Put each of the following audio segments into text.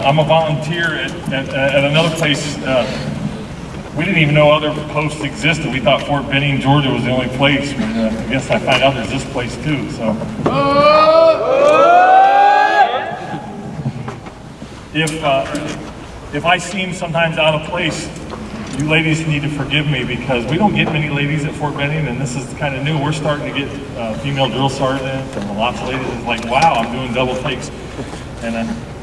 I'm a volunteer at another place. We didn't even know other posts existed. We thought Fort Benning, Georgia was the only place. But, I guess I find out there's this place too. So, if I seem sometimes out of place, you ladies need to forgive me because we don't get many ladies at Fort Benning, and this is kind of new. We're starting to get female drill sergeants and lots of ladies. It's like, wow, I'm doing double takes. And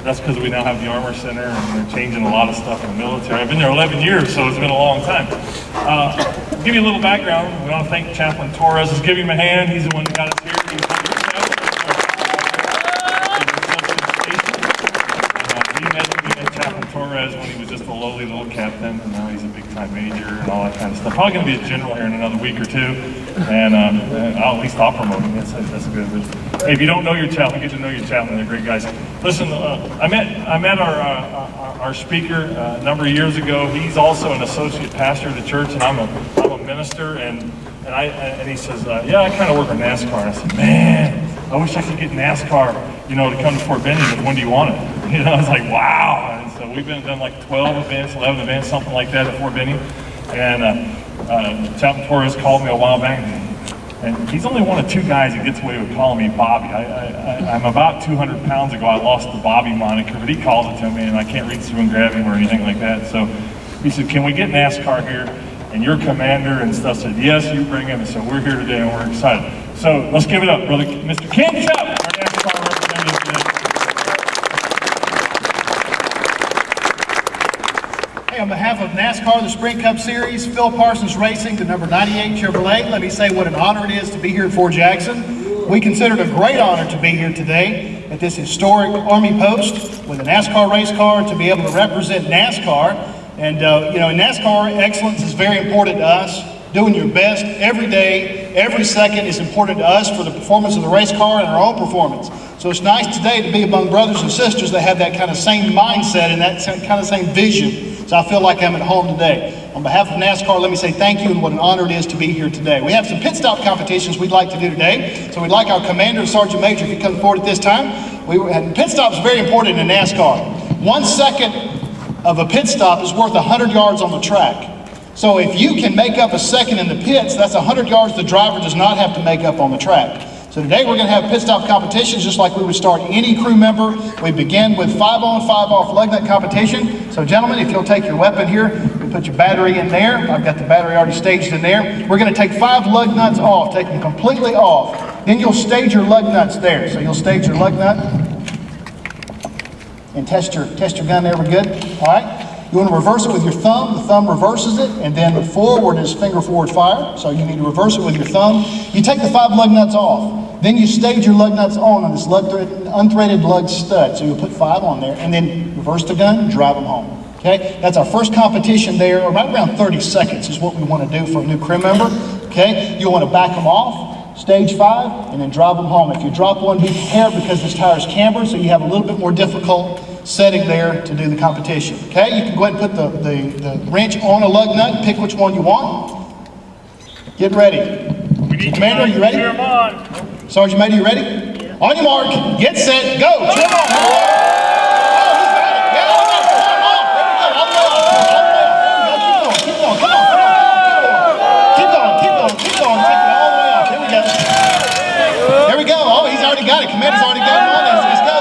that's because we now have the Armor Center, and they're changing a lot of stuff in the military. I've been there 11 years, so it's been a long time. To give you a little background, we want to thank Chaplain Torres. Let's give him a hand. He's the one that got us here. Torres when he was just a lowly little captain, and now he's a big-time major and all that kind of stuff. Probably going to be a general here in another week or two, and at least I'll promote him. That's good. Hey, if you don't know your chaplain, get to know your chaplain. They're great guys. Listen, I met our speaker a number of years ago. He's also an associate pastor of the church, and I'm a minister. And he says, yeah, I kind of work on NASCAR. And I said, man, I wish I could get NASCAR, to come to Fort Benning. But when do you want it? I was like, wow. So we've done like 12 events, 11 events, something like that at Fort Benning. And Chaplain Torres called me a while back, and he's only one of two guys that gets away with calling me Bobby. I'm about 200 pounds ago, I lost the Bobby moniker, but he calls it to me, and I can't reach through and grab him or anything like that. So he said, can we get NASCAR here? And your commander and stuff said, yes, you bring him. And so we're here today, and we're excited. So let's give it up, brother, Mr. Ken Chubb, our NASCAR representative today. On behalf of NASCAR, the Sprint Cup Series, Phil Parsons Racing, the number 98 Chevrolet, let me say what an honor it is to be here at Fort Jackson. We consider it a great honor to be here today at this historic Army post with a NASCAR race car to be able to represent NASCAR. And, in NASCAR, excellence is very important to us. Doing your best every day, every second is important to us for the performance of the race car and our own performance. So it's nice today to be among brothers and sisters that have that kind of same mindset and that kind of same vision. So I feel like I'm at home today. On behalf of NASCAR, let me say thank you and what an honor it is to be here today. We have some pit stop competitions we'd like to do today. So we'd like our commander, Sergeant Major, if you come forward at this time. And pit stop is very important in NASCAR. 1 second of a pit stop is worth 100 yards on the track. So if you can make up a second in the pits, that's 100 yards the driver does not have to make up on the track. So today we're going to have pit stop competitions just like we would start any crew member. We begin with 5-on, 5-off lug nut competition. So gentlemen, if you'll take your weapon here, you put your battery in there. I've got the battery already staged in there. We're going to take 5 lug nuts off, take them completely off. Then you'll stage your lug nuts there. So you'll stage your lug nut and test your gun there. We're good? All right. You want to reverse it with your thumb. The thumb reverses it, and then forward is finger forward fire. So you need to reverse it with your thumb. You take the 5 lug nuts off. Then you stage your lug nuts on this unthreaded lug stud. So you'll put 5 on there, and then reverse the gun, drive them home. Okay, that's our first competition there. Right around 30 seconds is what we want to do for a new crew member. Okay, you'll want to back them off, stage 5, and then drive them home. If you drop one, be prepared because this tire is cambered, so you have a little bit more difficult setting there to do the competition. Okay, you can go ahead and put the wrench on a lug nut and pick which one you want. Get ready. Commander, are you ready? Sergeant Major, you ready? Yeah. On your mark, get set, go. Trim on. There we go. Oh, he's already got it. Commander's already got it on. Let's go.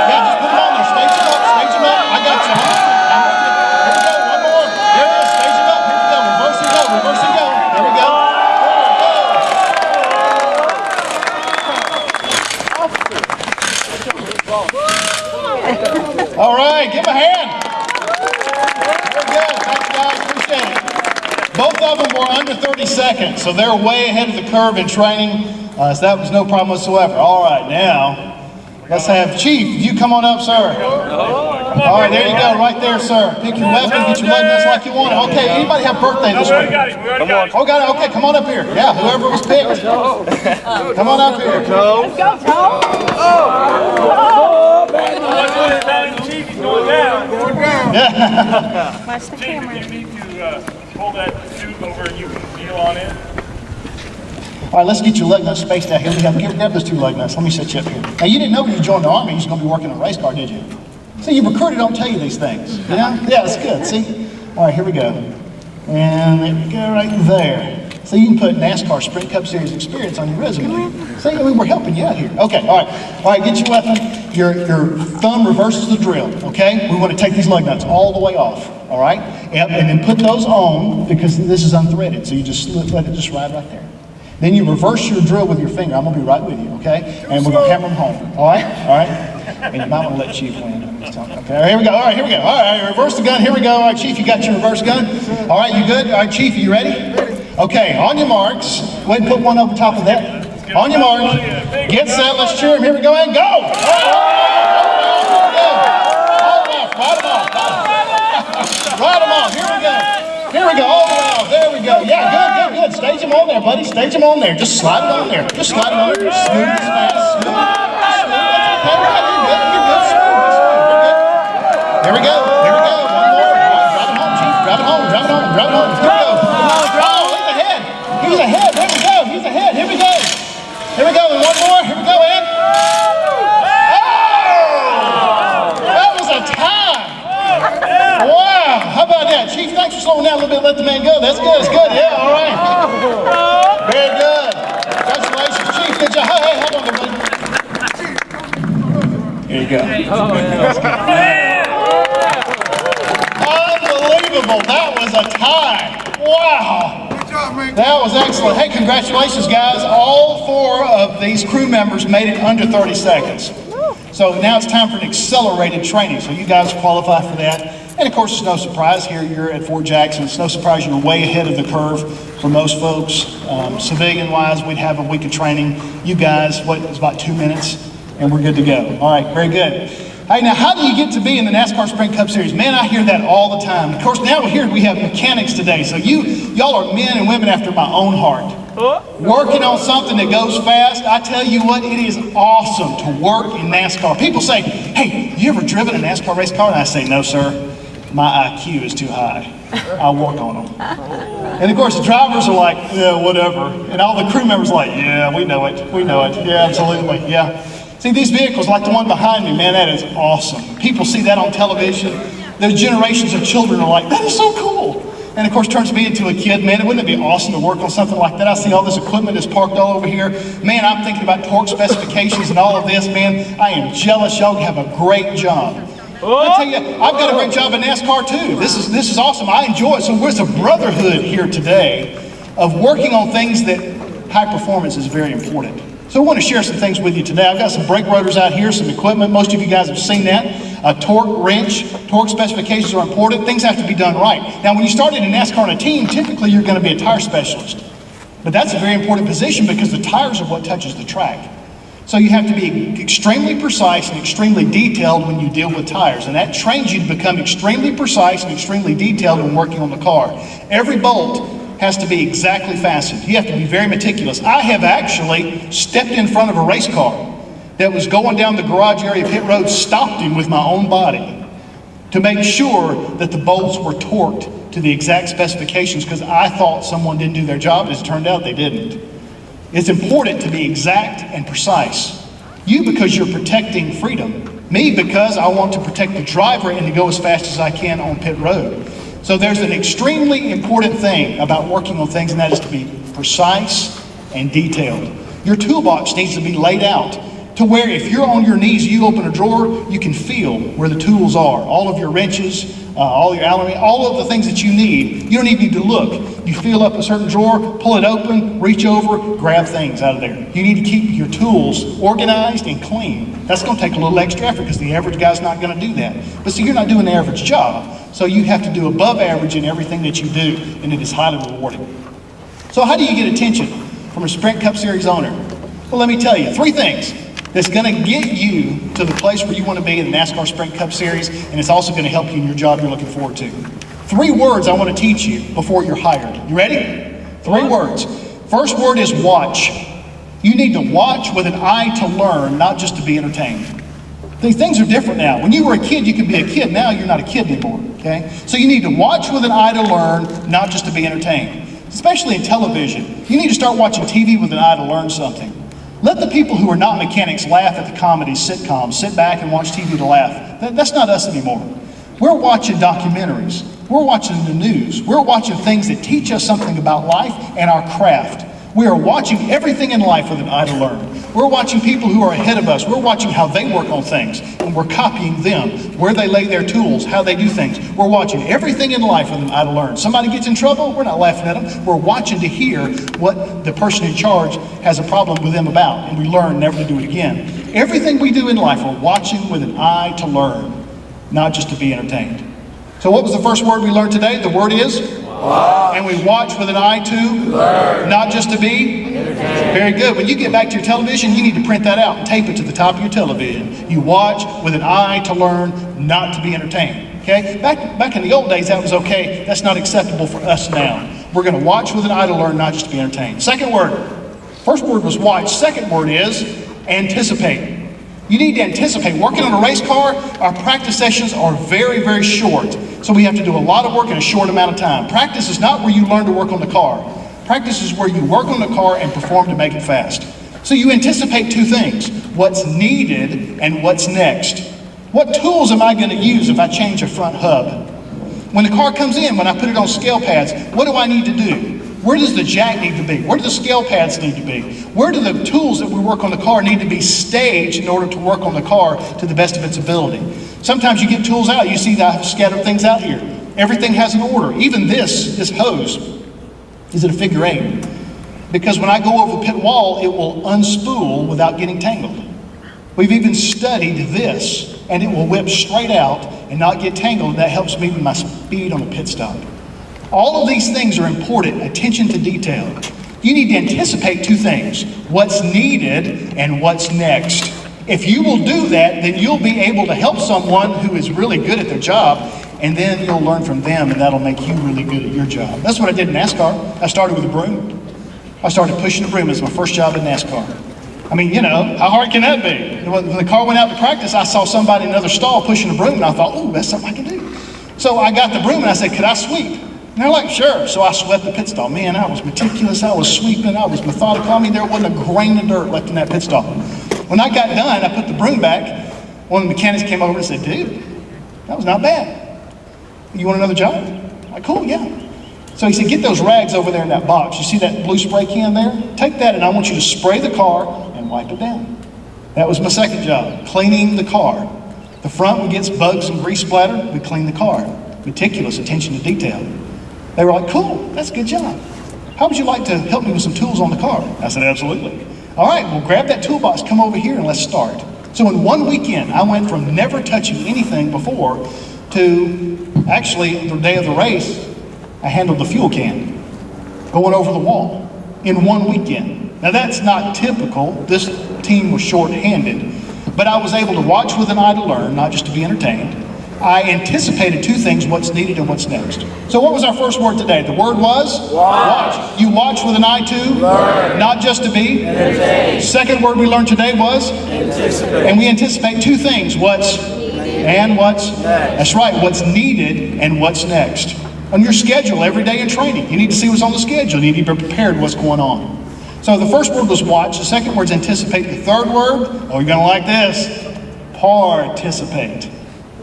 Yeah, just put it on there. Stage him up. Stage him up. I got you. Here we go. One more. There it is. Stage him up. Here we go. Reverse and go. Reverse and go. There we go. All right. Give him a hand. Very good. Thanks, guys. Appreciate it. Both of them were under 30 seconds, so they're way ahead of the curve in training. So that was no problem whatsoever. All right, now, let's have Chief. You come on up, sir. All right, there you go, right there, sir. Pick your weapon, get your lug nuts like you want it. Okay, anybody have birthday this week? Oh, got it. Okay, come on up here. Yeah, whoever was picked. Come on up here. Let's go, Tom. Chief, he's going down. Yeah. Watch the Chief, camera. you need to pull that tube over and you can kneel on it. All right, let's get your lug nuts spaced out here. Grab those 2 lug nuts. Let me set you up here. Now, you didn't know when you joined the Army you was going to be working on a race car, did you? See, your recruiter don't tell you these things. Yeah, that's good. See? All right, here we go. And there we go right there. So you can put NASCAR Sprint Cup Series experience on your resume. See, I mean, we're helping you out here. Okay, all right, get your weapon. Your thumb reverses the drill, okay? We want to take these lug nuts all the way off, all right? Yep, and then put those on because this is unthreaded, so you just let it just ride right there. Then you reverse your drill with your finger. I'm going to be right with you, okay? And we're going to hammer them home, all right? All right? And you might want to let Chief win. Okay, here we go. All right, here we go. All right, reverse the gun. Here we go. All right, Chief, you got your reverse gun? All right, you good? All right, Chief, are you ready? Okay, on your marks. Go ahead and put one over top of that. On your marks. Get set. Let's cheer him. Here we go and go. All right, right them off. Right them off. Here we go. Here we go. All the way off. There we go. Yeah, good. Stage him on there, buddy. Stage him on there. Just slide it on there. Just slide it on there. Smooth as fast. Smooth. That's okay. Right. You're good. Smooth. Here we go. Here we go. One more. Drive it home, Chief. Drive it home. Drive it home. Drive it home. Here we go. He's ahead. There we go. He's ahead. Here we go. Here we go. And one more. Here we go. And that was a tie. Wow. How about that, Chief? Thanks for slowing down a little bit. Let the man go. That's good. That's good. Yeah. All right. Very good. Congratulations, Chief. Good job. Hey, hold on, everybody. Here you go. Unbelievable. That was a tie. Wow. That was excellent. Hey, congratulations, guys. All 4 of these crew members made it under 30 seconds. So now it's time for an accelerated training. So you guys qualify for that. And of course, it's no surprise here. You're at Fort Jackson. It's no surprise you're way ahead of the curve for most folks. Civilian-wise, we'd have a week of training. You guys, it's about 2 minutes, and we're good to go. All right, very good. Hey, now how do you get to be in the NASCAR Sprint Cup Series? Man, I hear that all the time. Of course, now here we have mechanics today. So y'all are men and women after my own heart. Working on something that goes fast. I tell you what, it is awesome to work in NASCAR. People say, hey, you ever driven a NASCAR race car? And I say, no, sir. My IQ is too high. I'll work on them. And of course, the drivers are like, yeah, whatever. And all the crew members are like, yeah, we know it. We know it. Yeah, absolutely. Yeah. See, these vehicles, like the one behind me, man, that is awesome. People see that on television. There's generations of children are like, that is so cool. And of course, turns me into a kid, man, wouldn't it be awesome to work on something like that? I see all this equipment that's parked all over here. Man, I'm thinking about torque specifications and all of this, man. I am jealous. Y'all have a great job. I tell you, I've got a great job in NASCAR too. This is awesome. I enjoy it. So there's a brotherhood here today of working on things that high performance is very important. So I want to share some things with you today. I've got some brake rotors out here, some equipment. Most of you guys have seen that. A torque wrench, torque specifications are important. Things have to be done right. Now, when you start in NASCAR on a team, typically you're going to be a tire specialist. But that's a very important position because the tires are what touches the track. So you have to be extremely precise and extremely detailed when you deal with tires. And that trains you to become extremely precise and extremely detailed when working on the car. Every bolt has to be exactly fastened. You have to be very meticulous. I have actually stepped in front of a race car that was going down the garage area of pit road, stopped him with my own body to make sure that the bolts were torqued to the exact specifications because I thought someone didn't do their job. As it turned out, they didn't. It's important to be exact and precise. You because you're protecting freedom. Me because I want to protect the driver and to go as fast as I can on pit road. So there's an extremely important thing about working on things, and that is to be precise and detailed. Your toolbox needs to be laid out to where if you're on your knees, you open a drawer, you can feel where the tools are. All of your wrenches, all your Allen, all of the things that you need. You don't even need to look. You feel up a certain drawer, pull it open, reach over, grab things out of there. You need to keep your tools organized and clean. That's going to take a little extra effort because the average guy's not going to do that. But see, you're not doing the average job. So you have to do above average in everything that you do, and it is highly rewarding. So how do you get attention from a Sprint Cup Series owner? Well, let me tell you, 3 things that's going to get you to the place where you want to be in the NASCAR Sprint Cup Series, and it's also going to help you in your job you're looking forward to. 3 words I want to teach you before you're hired. You ready? 3 words. First word is watch. You need to watch with an eye to learn, not just to be entertained. These things are different now. When you were a kid, you could be a kid. Now you're not a kid anymore, okay? So you need to watch with an eye to learn, not just to be entertained. Especially in television. You need to start watching TV with an eye to learn something. Let the people who are not mechanics laugh at the comedy sitcoms, sit back and watch TV to laugh. That's not us anymore. We're watching documentaries. We're watching the news. We're watching things that teach us something about life and our craft. We are watching everything in life with an eye to learn. We're watching people who are ahead of us. We're watching how they work on things, and we're copying them, where they lay their tools, how they do things. We're watching everything in life with an eye to learn. Somebody gets in trouble, we're not laughing at them. We're watching to hear what the person in charge has a problem with them about, and we learn never to do it again. Everything we do in life, we're watching with an eye to learn, not just to be entertained. So what was the first word we learned today? The word is? Watch. And we watch with an eye to? Learn. Not just to be? Entertained. Very good. When you get back to your television, you need to print that out and tape it to the top of your television. You watch with an eye to learn, not to be entertained. Okay? Back in the old days, that was okay. That's not acceptable for us now. We're going to watch with an eye to learn, not just to be entertained. Second word. First word was watch. Second word is anticipate. You need to anticipate. Working on a race car, our practice sessions are very, very short. So we have to do a lot of work in a short amount of time. Practice is not where you learn to work on the car. Practice is where you work on the car and perform to make it fast. So you anticipate two things: what's needed and what's next. What tools am I going to use if I change a front hub? When the car comes in, when I put it on scale pads, what do I need to do? Where does the jack need to be? Where do the scale pads need to be? Where do the tools that we work on the car need to be staged in order to work on the car to the best of its ability? Sometimes you get tools out, you see that I've scattered things out here. Everything has an order. Even this hose is at a figure 8. Because when I go over the pit wall, it will unspool without getting tangled. We've even studied this, and it will whip straight out and not get tangled. That helps me with my speed on the pit stop. All of these things are important. Attention to detail. You need to anticipate two things: what's needed and what's next. If you will do that, then you'll be able to help someone who is really good at their job, and then you'll learn from them, and that'll make you really good at your job. That's what I did in NASCAR. I started with a broom. I started pushing the broom as my first job in NASCAR. I mean, you know, how hard can that be? When the car went out to practice, I saw somebody in another stall pushing a broom, and I thought, oh, that's something I can do. So I got the broom, and I said, could I sweep? And they're like, sure. So I swept the pit stall. Man, I was meticulous. I was sweeping. I was methodical. I mean, there wasn't a grain of dirt left in that pit stall. When I got done, I put the broom back. One of the mechanics came over and said, dude, that was not bad. You want another job? I'm like, cool, yeah. So he said, get those rags over there in that box. You see that blue spray can there? Take that, and I want you to spray the car and wipe it down. That was my second job, cleaning the car. The front would get bugs and grease splatter. We clean the car. Meticulous attention to detail. They were like, cool, that's a good job. How would you like to help me with some tools on the car? I said, absolutely. All right, well, grab that toolbox, come over here, and let's start. So in one weekend, I went from never touching anything before to actually, the day of the race, I handled the fuel can, going over the wall in one weekend. Now that's not typical. This team was short-handed, but I was able to watch with an eye to learn, not just to be entertained. I anticipated two things: what's needed and what's next. So what was our first word today? The word was? Watch. You watch with an eye to? Learn. Not just to be? Entertained. Second word we learned today was? Anticipate. And we anticipate two things: what's and what's next. That's right, what's needed and what's next. On your schedule every day in training, you need to see what's on the schedule. You need to be prepared what's going on. So the first word was watch. The second word is anticipate. The third word, oh, you're going to like this, participate.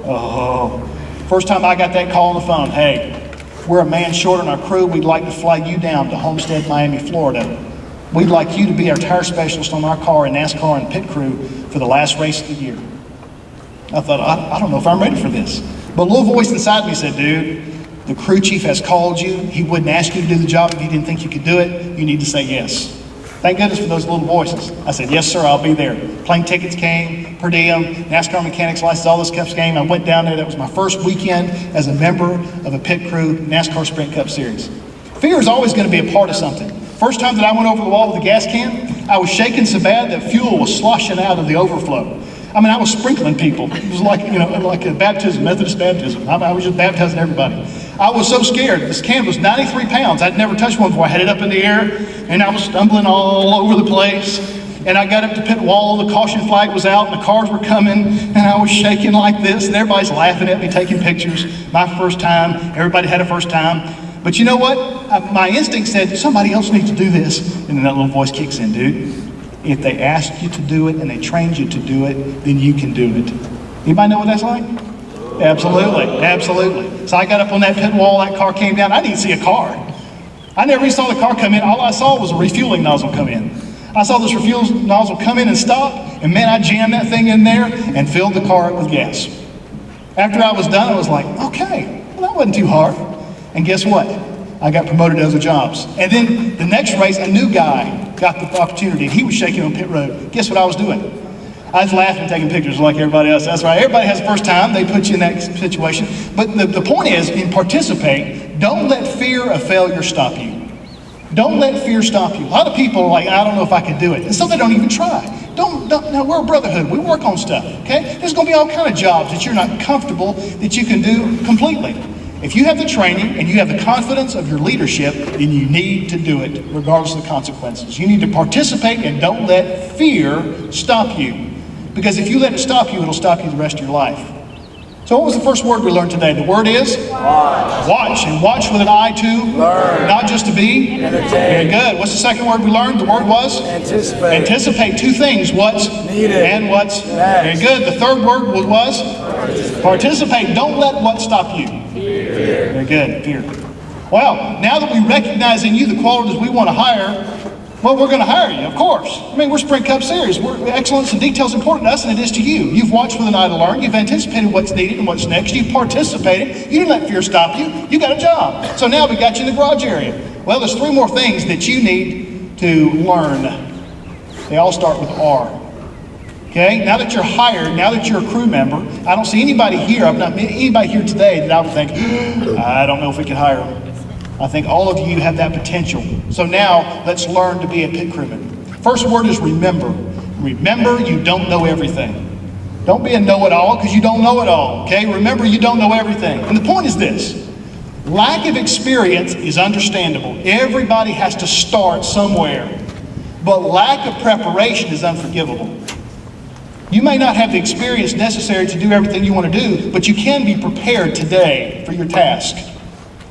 Oh, first time I got that call on the phone, hey, we're a man short on our crew. We'd like to fly you down to Homestead, Miami, Florida. We'd like you to be our tire specialist on our car in NASCAR and pit crew for the last race of the year. I thought, I don't know if I'm ready for this. But a little voice inside me said, dude, the crew chief has called you. He wouldn't ask you to do the job if he didn't think you could do it. You need to say yes. Thank goodness for those little voices. I said, yes, sir, I'll be there. Plane tickets came, per diem, NASCAR mechanics license, all this stuff came. I went down there. That was my first weekend as a member of a pit crew NASCAR Sprint Cup Series. Fear is always going to be a part of something. First time that I went over the wall with a gas can, I was shaking so bad that fuel was sloshing out of the overflow. I mean, I was sprinkling people. It was like, you know, like a baptism, Methodist baptism. I was just baptizing everybody. I was so scared. This can was 93 pounds. I'd never touched one before. I had it up in the air, and I was stumbling all over the place. And I got up to pit wall, the caution flag was out, and the cars were coming, and I was shaking like this, and everybody's laughing at me, taking pictures. My first time. Everybody had a first time. But you know what? My instinct said, somebody else needs to do this. And then that little voice kicks in, dude. If they asked you to do it and they trained you to do it, then you can do it. Anybody know what that's like? Absolutely, absolutely. So I got up on that pit wall, that car came down. I didn't see a car. I never even saw the car come in. All I saw was a refueling nozzle come in. I saw this refueling nozzle come in and stop, and man, I jammed that thing in there and filled the car up with gas. After I was done, I was like, okay, well, that wasn't too hard. And guess what? I got promoted to other jobs. And then the next race, a new guy got the opportunity, and he was shaking on pit road. Guess what I was doing? I was laughing, taking pictures like everybody else. That's right. Everybody has the first time. They put you in that situation. But the point is, in participate, don't let fear of failure stop you. Don't let fear stop you. A lot of people are like, I don't know if I can do it. And so they don't even try. Now, we're a brotherhood. We work on stuff, okay? There's going to be all kind of jobs that you're not comfortable that you can do completely. If you have the training and you have the confidence of your leadership, then you need to do it regardless of the consequences. You need to participate and don't let fear stop you. Because if you let it stop you, it'll stop you the rest of your life. So what was the first word we learned today? The word is? Watch. Watch. And watch with an eye to? Learn. Not just to be? Entertain. Very good. What's the second word we learned? The word was? Anticipate. Anticipate two things. What's needed and what's next. Very good. The third word was? Participate. Don't let what stop you? Fear. Very good. Fear. Well, now that we recognize in you the qualities we want to hire, well, we're going to hire you, of course. I mean, we're Sprint Cup Series. Excellence and detail is important to us, and it is to you. You've watched with an eye to learn. You've anticipated what's needed and what's next. You've participated. You didn't let fear stop you. You got a job. So now we got you in the garage area. Well, there's three more things that you need to learn. They all start with R. Okay? Now that you're hired, now that you're a crew member, I don't see anybody here, I've not met anybody here today that I would think, I don't know if we can hire them. I think all of you have that potential. So now, let's learn to be a pit crewman. First word is remember. Remember, you don't know everything. Don't be a know-it-all, because you don't know it all, okay? Remember, you don't know everything. And the point is this. Lack of experience is understandable. Everybody has to start somewhere. But lack of preparation is unforgivable. You may not have the experience necessary to do everything you want to do, but you can be prepared today for your task.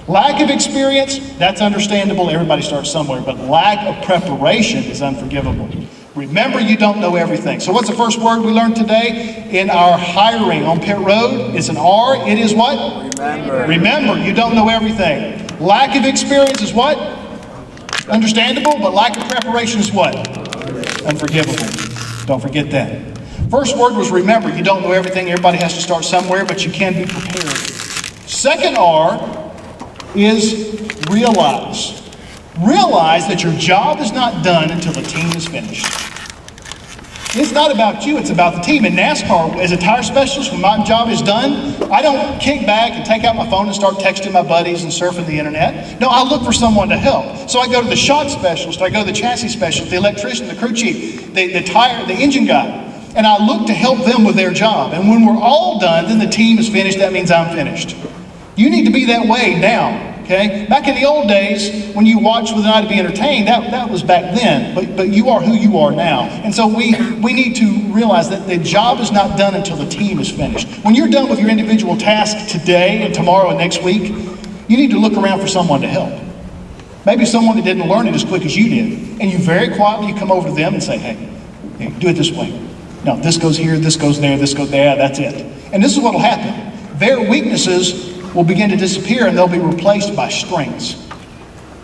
Lack of experience, that's understandable. Everybody starts somewhere. But lack of preparation is unforgivable. Remember, you don't know everything. So what's the first word we learned today in our hiring on pit road? It's an R. It is what? Remember. Remember, you don't know everything. Lack of experience is what? Understandable. But lack of preparation is what? Unforgivable. Don't forget that. First word was remember. You don't know everything. Everybody has to start somewhere, but you can be prepared. Second R is realize. Realize that your job is not done until the team is finished. It's not about you, it's about the team. In NASCAR, as a tire specialist, when my job is done, I don't kick back and take out my phone and start texting my buddies and surfing the internet. No, I look for someone to help. So I go to the shop specialist, I go to the chassis specialist, the electrician, the crew chief, the tire, the engine guy. And I look to help them with their job. And when we're all done, then the team is finished. That means I'm finished. You need to be that way now, okay? Back in the old days, when you watched with an eye to be entertained, that was back then, but you are who you are now. And so we need to realize that the job is not done until the team is finished. When you're done with your individual task today and tomorrow and next week, you need to look around for someone to help. Maybe someone that didn't learn it as quick as you did. And you very quietly come over to them and say, hey, do it this way. No, this goes here, this goes there, this goes there, that's it. And this is what will happen. Their weaknesses will begin to disappear and they'll be replaced by strengths.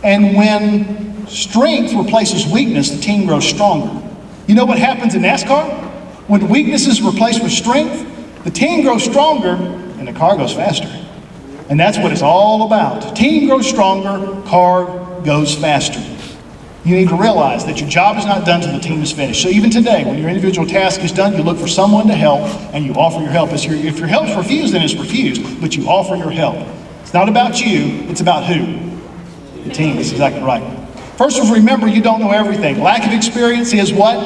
And when strength replaces weakness, the team grows stronger. You know what happens in NASCAR? When weakness is replaced with strength, the team grows stronger and the car goes faster. And that's what it's all about. Team grows stronger, car goes faster. You need to realize that your job is not done until the team is finished. So even today, when your individual task is done, you look for someone to help and you offer your help. If your help's refused, then it's refused, but you offer your help. It's not about you, it's about who? The team. That's exactly right. First was remember, you don't know everything. Lack of experience is what?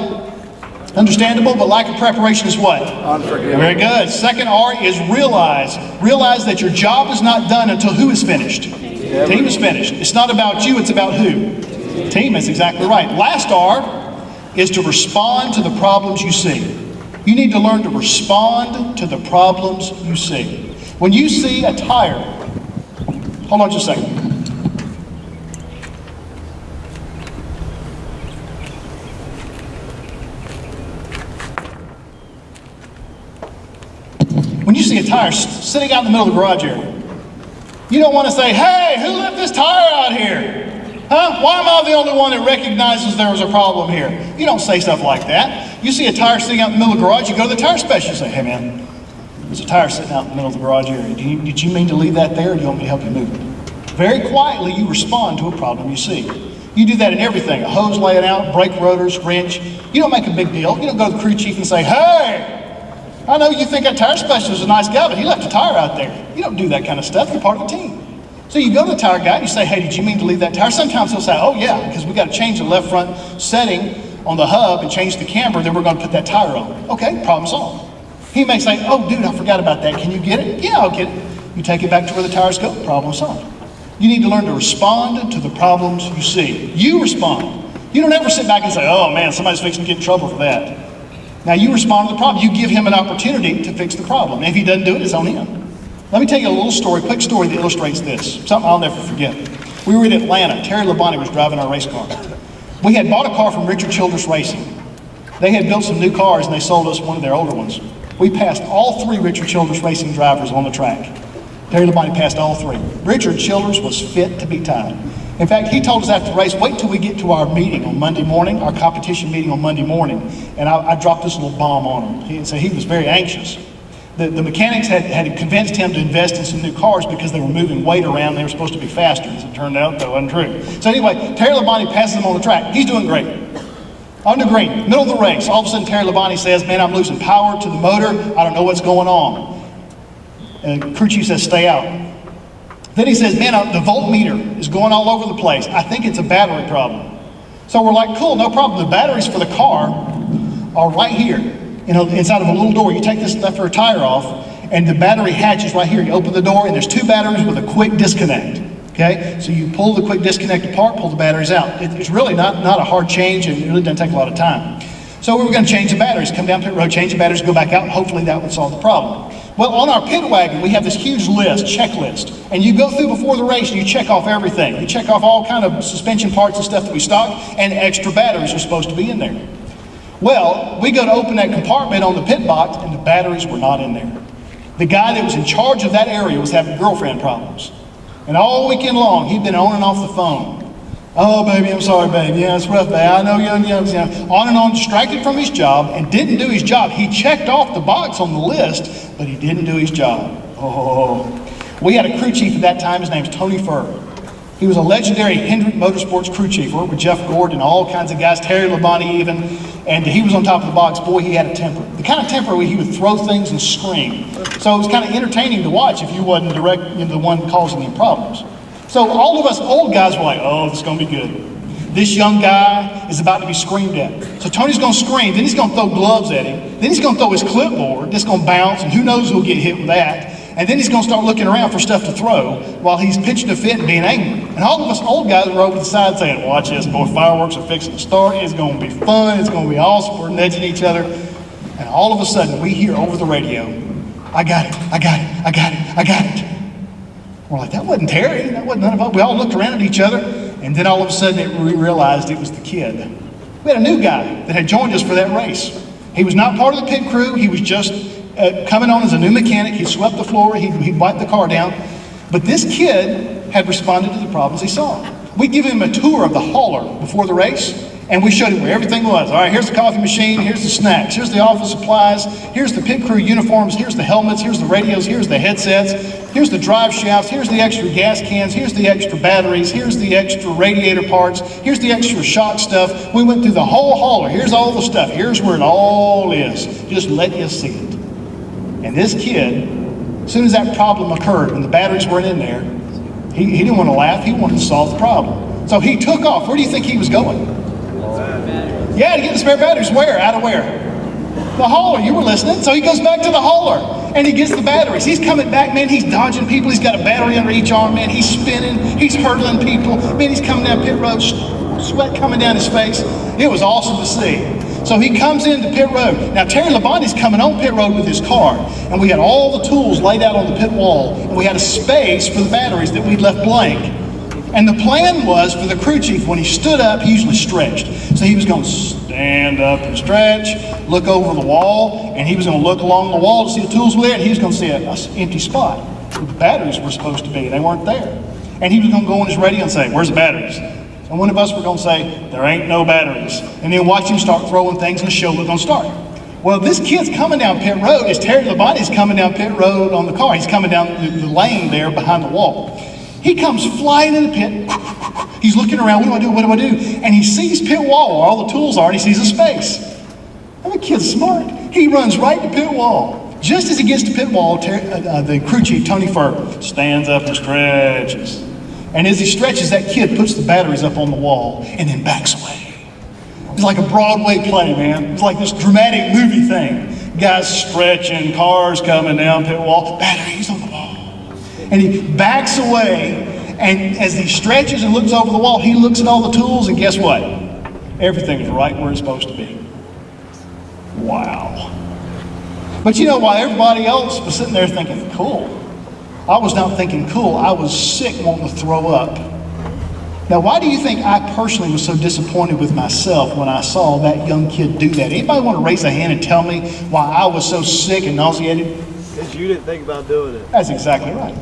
Understandable, but lack of preparation is what? Unforgivable. Very good. Second R is realize. Realize that your job is not done until who is finished? The team is finished. It's not about you, it's about who? Team, is exactly right. Last R is to respond to the problems you see. You need to learn to respond to the problems you see. When you see a tire, hold on just a second. When you see a tire sitting out in the middle of the garage area, you don't want to say, hey, who left this tire out here? Huh? Why am I the only one that recognizes there was a problem here? You don't say stuff like that. You see a tire sitting out in the middle of the garage, you go to the tire specialist and say, hey man, there's a tire sitting out in the middle of the garage area. Did you mean to leave that there, or do you want me to help you move it? Very quietly, you respond to a problem you see. You do that in everything. A hose laying out, brake rotors, wrench. You don't make a big deal. You don't go to the crew chief and say, hey, I know you think that tire specialist is a nice guy, but he left a tire out there. You don't do that kind of stuff. You're part of a team. So you go to the tire guy and you say, hey, did you mean to leave that tire? Sometimes he'll say, oh yeah, because we got to change the left front setting on the hub and change the camber, then we're going to put that tire on. Okay, problem solved. He may say, oh dude, I forgot about that. Can you get it? Yeah, I'll get it. You take it back to where the tires go, problem solved. You need to learn to respond to the problems you see. You respond. You don't ever sit back and say, oh man, somebody's fixing to get in trouble for that. Now you respond to the problem. You give him an opportunity to fix the problem. And if he doesn't do it, it's on him. Let me tell you a little story, quick story that illustrates this. Something I'll never forget. We were in Atlanta. Terry Labonte was driving our race car. We had bought a car from Richard Childress Racing. They had built some new cars and they sold us one of their older ones. We passed all three Richard Childress Racing drivers on the track. Terry Labonte passed all three. Richard Childress was fit to be tied. In fact, he told us after the race, wait till we get to our meeting on Monday morning, our competition meeting on Monday morning, and I dropped this little bomb on him. So he was very anxious. The mechanics had convinced him to invest in some new cars because they were moving weight around. They were supposed to be faster. As it turned out, that wasn't true. So anyway, Terry Labonte passes him on the track. He's doing great. On the green, middle of the race, all of a sudden Terry Labonte says, man, I'm losing power to the motor. I don't know what's going on. And the crew chief says, stay out. Then he says, man, the voltmeter is going all over the place. I think it's a battery problem. So we're like, cool, no problem. The batteries for the car are right here. You know, inside of a little door. You take this left rear tire off, and the battery hatch is right here. You open the door, and there's two batteries with a quick disconnect. Okay, so you pull the quick disconnect apart, pull the batteries out. It's really not a hard change, and it really doesn't take a lot of time. So we were going to change the batteries, come down pit road, change the batteries, go back out, and hopefully that would solve the problem. Well, on our pit wagon, we have this huge list, checklist, and you go through before the race and you check off everything. You check off all kind of suspension parts and stuff that we stock, and extra batteries are supposed to be in there. Well, we go to open that compartment on the pit box, and the batteries were not in there. The guy that was in charge of that area was having girlfriend problems. And all weekend long, he'd been on and off the phone. Oh, baby, I'm sorry, baby. Yeah, it's rough, baby. I know you. On and on, distracted from his job, and didn't do his job. He checked off the box on the list, but he didn't do his job. Oh, we had a crew chief at that time. His name's Tony Furr. He was a legendary Hendrick Motorsports crew chief, worked with Jeff Gordon and all kinds of guys, Terry Labonte even, and he was on top of the box. Boy, he had a temper. The kind of temper where he would throw things and scream. So it was kind of entertaining to watch if you wasn't the one causing any problems. So all of us old guys were like, oh, this is going to be good. This young guy is about to be screamed at. So Tony's going to scream, then he's going to throw gloves at him, then he's going to throw his clipboard, that's going to bounce, and who knows who'll get hit with that. And then he's going to start looking around for stuff to throw while he's pitching a fit and being angry. And all of us old guys were over the side saying, watch this, boy, fireworks are fixing to start. It's going to be fun. It's going to be awesome. We're nudging each other. And all of a sudden, we hear over the radio, I got it, I got it, I got it, I got it. We're like, that wasn't Terry. That wasn't none of us. We all looked around at each other. And then all of a sudden, we realized it was the kid. We had a new guy that had joined us for that race. He was not part of the pit crew. He was just coming on as a new mechanic. He swept the floor, he'd wiped the car down. But this kid had responded to the problems he saw. We give him a tour of the hauler before the race, and we showed him where everything was. All right, here's the coffee machine, here's the snacks, here's the office supplies, here's the pit crew uniforms, here's the helmets, here's the radios, here's the headsets, here's the drive shafts, here's the extra gas cans, here's the extra batteries, here's the extra radiator parts, here's the extra shock stuff. We went through the whole hauler. Here's all the stuff. Here's where it all is. Just let you see it. And this kid, as soon as that problem occurred and the batteries weren't in there, he didn't want to laugh. He wanted to solve the problem. So he took off. Where do you think he was going? Yeah, to get the spare batteries. Where? Out of where? The hauler. You were listening. So he goes back to the hauler and he gets the batteries. He's coming back, man. He's dodging people. He's got a battery under each arm, man. He's spinning. He's hurdling people. Man, he's coming down pit road, sweat coming down his face. It was awesome to see. So he comes into pit road. Now Terry Labonte's coming on pit road with his car, and we had all the tools laid out on the pit wall, and we had a space for the batteries that we'd left blank. And the plan was for the crew chief, when he stood up, he usually stretched. So he was going to stand up and stretch, look over the wall, and he was going to look along the wall to see the tools were there, and he was going to see an empty spot where the batteries were supposed to be, and they weren't there. And he was going to go on his radio and say, "Where's the batteries?" And one of us were going to say, "There ain't no batteries." And then watch him start throwing things, and the show was going to start. Well, this kid's coming down pit road. It's Terry Labonte's coming down pit road on the car. He's coming down the lane there behind the wall. He comes flying in the pit. He's looking around. What do I do? What do I do? And he sees pit wall where all the tools are, and he sees a space. And the kid's smart. He runs right to pit wall. Just as he gets to pit wall, the crew chief, Tony Furr, stands up and stretches. And as he stretches, that kid puts the batteries up on the wall and then backs away. It's like a Broadway play, man. It's like this dramatic movie thing. Guys stretching, cars coming down pit wall, batteries on the wall. And he backs away, and as he stretches and looks over the wall, he looks at all the tools, and guess what? Everything is right where it's supposed to be. Wow. But you know, while everybody else was sitting there thinking, cool, I was not thinking cool. I was sick wanting to throw up. Now, why do you think I personally was so disappointed with myself when I saw that young kid do that? Anybody want to raise a hand and tell me why I was so sick and nauseated? Because you didn't think about doing it. That's exactly right.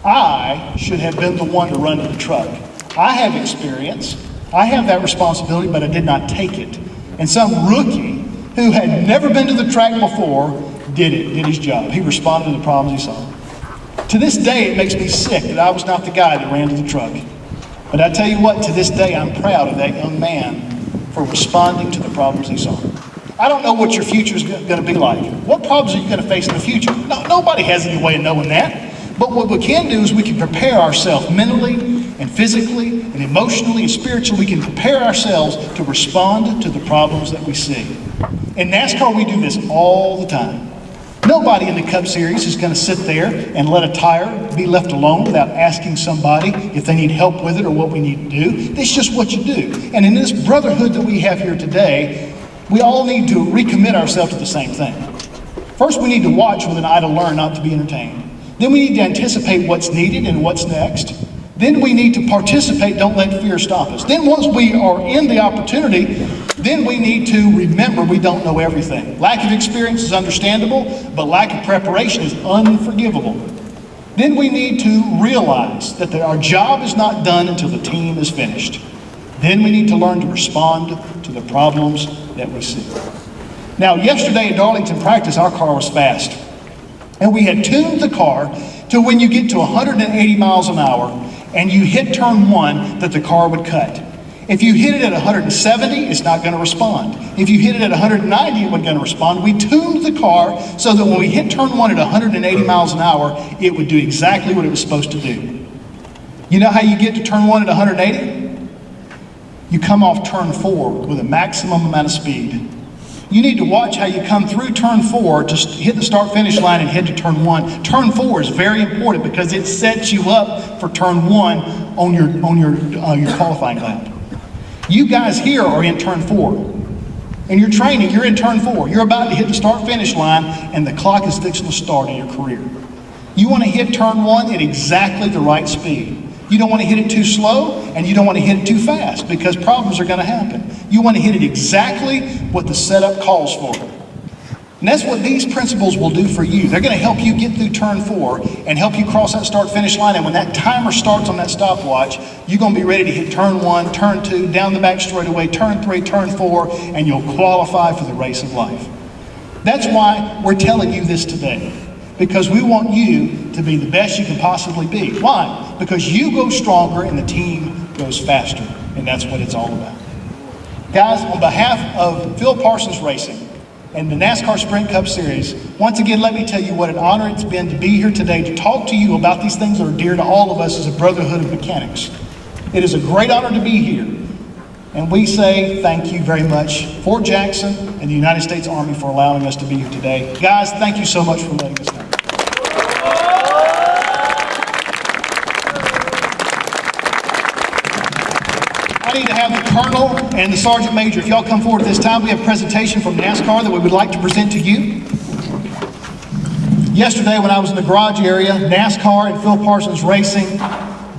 I should have been the one to run to the truck. I have experience. I have that responsibility, but I did not take it. And some rookie who had never been to the track before did his job. He responded to the problems he saw. To this day, it makes me sick that I was not the guy that ran to the truck. But I tell you what, to this day, I'm proud of that young man for responding to the problems he saw. I don't know what your future is going to be like. What problems are you going to face in the future? No, nobody has any way of knowing that. But what we can do is we can prepare ourselves mentally and physically and emotionally and spiritually. We can prepare ourselves to respond to the problems that we see. In NASCAR, we do this all the time. Nobody in the Cup Series is going to sit there and let a tire be left alone without asking somebody if they need help with it or what we need to do. It's just what you do. And in this brotherhood that we have here today, we all need to recommit ourselves to the same thing. First, we need to watch with an eye to learn, not to be entertained. Then we need to anticipate what's needed and what's next. Then we need to participate, don't let fear stop us. Then once we are in the opportunity, then we need to remember we don't know everything. Lack of experience is understandable, but lack of preparation is unforgivable. Then we need to realize that our job is not done until the team is finished. Then we need to learn to respond to the problems that we see. Now, yesterday at Darlington practice, our car was fast. And we had tuned the car to when you get to 180 miles an hour and you hit turn one, that the car would cut. If you hit it at 170, it's not going to respond. If you hit it at 190, it wasn't going to respond. We tuned the car so that when we hit turn one at 180 miles an hour, it would do exactly what it was supposed to do. You know how you get to turn one at 180? You come off turn four with a maximum amount of speed. You need to watch how you come through turn four to hit the start-finish line and head to turn one. Turn four is very important because it sets you up for turn one on your qualifying lap. You guys here are in turn four. In your training, you're in turn four. You're about to hit the start-finish line and the clock is fixing to start in your career. You want to hit turn one at exactly the right speed. You don't want to hit it too slow, and you don't want to hit it too fast because problems are going to happen. You want to hit it exactly what the setup calls for. And that's what these principles will do for you. They're going to help you get through turn four and help you cross that start-finish line. And when that timer starts on that stopwatch, you're going to be ready to hit turn one, turn two, down the back straightaway, turn three, turn four, and you'll qualify for the race of life. That's why we're telling you this today. Because we want you to be the best you can possibly be. Why? Because you go stronger and the team goes faster. And that's what it's all about. Guys, on behalf of Phil Parsons Racing and the NASCAR Sprint Cup Series, once again, let me tell you what an honor it's been to be here today to talk to you about these things that are dear to all of us as a brotherhood of mechanics. It is a great honor to be here. And we say thank you very much, Fort Jackson and the United States Army, for allowing us to be here today. Guys, thank you so much for letting us know. I need to have the Colonel and the Sergeant Major, if y'all come forward at this time, we have a presentation from NASCAR that we would like to present to you. Yesterday when I was in the garage area, NASCAR and Phil Parsons Racing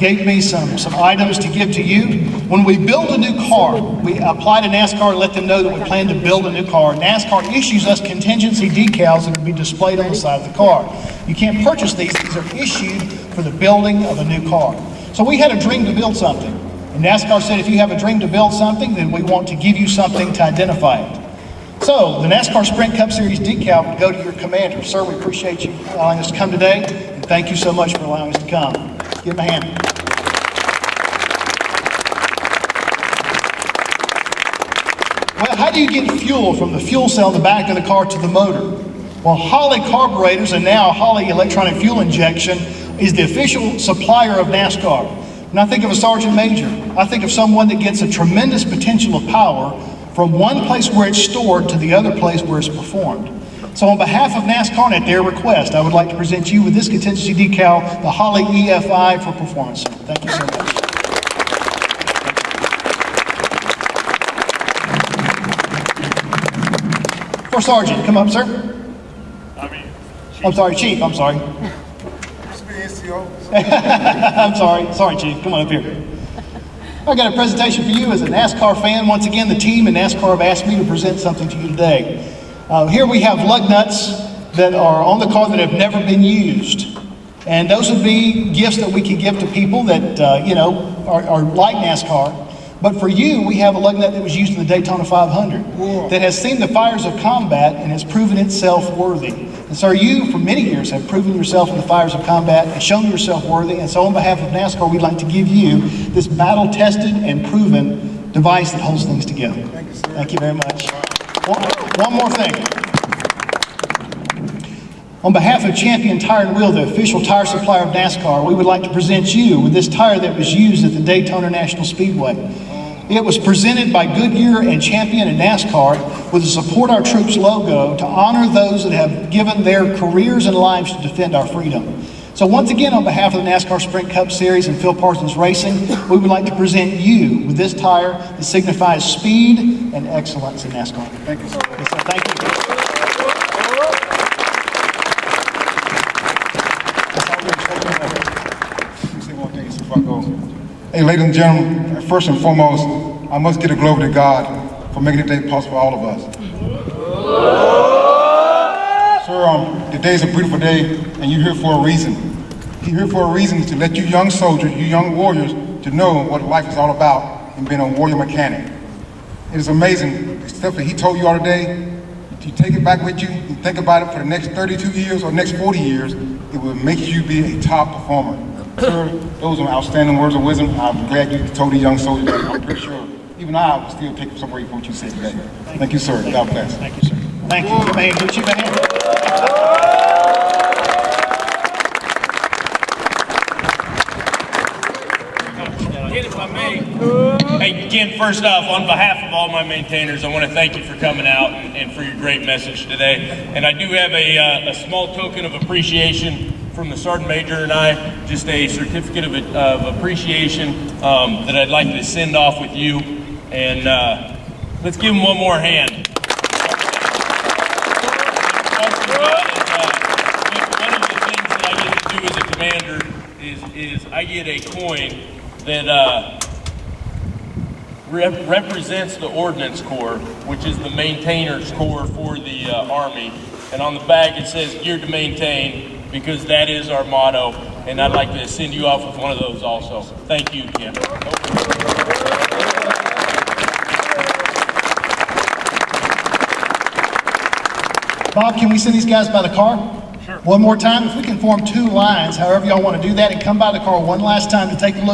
gave me some items to give to you. When we build a new car, we apply to NASCAR and let them know that we plan to build a new car. NASCAR issues us contingency decals that will be displayed on the side of the car. You can't purchase these. These are issued for the building of a new car. So we had a dream to build something. And NASCAR said, if you have a dream to build something, then we want to give you something to identify it. So the NASCAR Sprint Cup Series decal would go to your commander. Sir, we appreciate you allowing us to come today, and thank you so much for allowing us to come. Give him a hand. Well, how do you get fuel from the fuel cell in the back of the car to the motor? Well, Holley Carburetors and now Holley Electronic Fuel Injection is the official supplier of NASCAR. When I think of a sergeant major, I think of someone that gets a tremendous potential of power from one place where it's stored to the other place where it's performed. So on behalf of NASCAR and at their request, I would like to present you with this contingency decal, the Holley EFI for performance. Thank you so much. For Sergeant, come up, sir. I'm sorry, Chief, I'm sorry. I'm sorry, Chief, come on up here. I got a presentation for you as a NASCAR fan. Once again, the team and NASCAR have asked me to present something to you today. Here we have lug nuts that are on the car that have never been used. And those would be gifts that we can give to people that, are like NASCAR. But for you, we have a lug nut that was used in the Daytona 500 that has seen the fires of combat and has proven itself worthy. And so you, for many years, have proven yourself in the fires of combat and shown yourself worthy. And so on behalf of NASCAR, we'd like to give you this battle-tested and proven device that holds things together. Thank you, sir. Thank you very much. One more thing. On behalf of Champion Tire and Wheel, the official tire supplier of NASCAR, we would like to present you with this tire that was used at the Daytona National Speedway. It was presented by Goodyear and Champion and NASCAR with the Support Our Troops logo to honor those that have given their careers and lives to defend our freedom. So once again, on behalf of the NASCAR Sprint Cup Series and Phil Parsons Racing, we would like to present you with this tire that signifies speed and excellence in NASCAR. Thank you, sir. Yes, sir. Thank you. Hey, ladies and gentlemen, first and foremost, I must give a glory to God for making today possible for all of us. Sir, today's a beautiful day, and you're here for a reason. You're here for a reason to let you young soldiers, you young warriors, to know what life is all about in being a warrior mechanic. It is amazing, the stuff that he told you all today. If you take it back with you and think about it for the next 32 years or next 40 years, it will make you be a top performer. Sir, those are outstanding words of wisdom. I'm glad you told the young soldiers that. I'm pretty sure even I will still pick up some way from what you said today. Thank you, sir. God bless. Thank you, sir. Thank you. Give a hand. Give a hand. If I may. Hey, Ken, first off, on behalf of all my maintainers, I want to thank you for coming out and for your great message today. And I do have a small token of appreciation from the Sergeant Major and I, just a certificate of appreciation that I'd like to send off with you. And let's give him one more hand. One of the things that I get to do as a commander is I get a coin that represents the Ordnance Corps, which is the maintainers corps for the Army. And on the back it says "Geared to Maintain," because that is our motto, and I'd like to send you off with one of those also. Thank you, Ken. Bob, can we send these guys by the car? Sure. One more time, if we can form two lines, however y'all want to do that, and come by the car one last time to take a look.